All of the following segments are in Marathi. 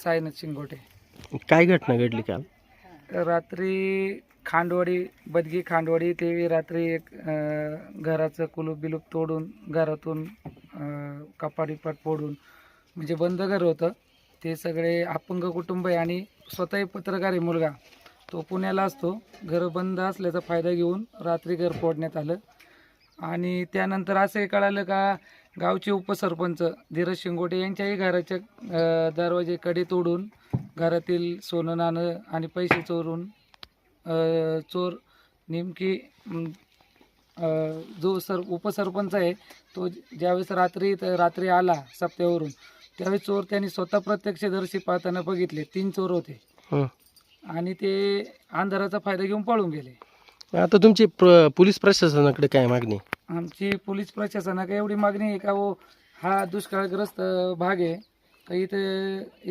साईनाथ शिंगोटे. काय घटना घडली काल? रात्री खांडवाडी बदगी खांडवाडी ते रात्री एक घराचं कुलूप बिलूप तोडून घरातून कपाट बिपाट फोडून म्हणजे बंद घर होतं. ते सगळे अपंग कुटुंब आहे आणि स्वतःही पत्रकार आहे मुलगा, तो पुण्याला असतो. घर बंद असल्याचा फायदा घेऊन रात्री घर फोडण्यात आलं. आणि त्यानंतर असंही कळालं का गावचे उपसरपंच धीरज शिंगोटे यांच्याही घराच्या दरवाजे कडे तोडून घरातील सोनं नाणं आणि पैसे चोरून चोर नेमकी जो उपसरपंच आहे तो ज्यावेळेस रात्री आला सप्त्यावरून, त्यावेळेस चोर त्यांनी स्वतः प्रत्यक्षदर्शी पाहताना बघितले. 3 चोर होते आणि ते अंधाराचा फायदा घेऊन पळून गेले. आता तुमची पोलीस प्रशासनाकडे काय मागणी? आमची पोलीस प्रशासनाकडे एवढी मागणी आहे का हा दुष्काळग्रस्त भाग आहे, तर इथे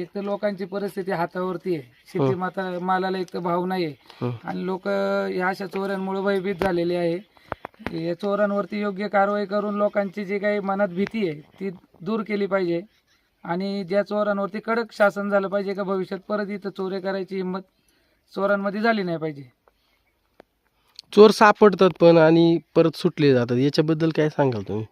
एक तर लोकांची परिस्थिती हातावरती आहे. शेती मालाला एक तर भाव नाही आहे आणि लोक ह्या अशा चोऱ्यांमुळे भयभीत झालेले आहे. या चोरांवरती योग्य कारवाई करून लोकांची जी काही मनात भीती आहे ती दूर केली पाहिजे आणि ज्या चोरांवरती कडक शासन झालं पाहिजे का भविष्यात परत इथं चोरी करायची हिंमत चोरांमध्ये झाली नाही पाहिजे. चोर सापडतात पण आणि परत सुटले जातात, याच्याबद्दल काय सांगाल तुम्ही?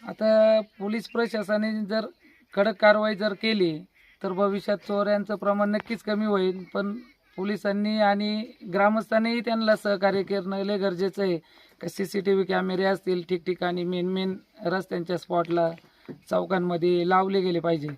आता पोलीस प्रशासनाने जर कडक कारवाई जर केली तर भविष्यात चोऱ्यांचं प्रमाण नक्कीच कमी होईल. पण पोलिसांनी आणि ग्रामस्थांनीही त्यांना सहकार्य करणं लय गरजेचं आहे. का CCTV कॅमेरे असतील ठिकठिकाणी मेन रस्त्यांच्या स्पॉटला चौकांमध्ये लावले गेले पाहिजे.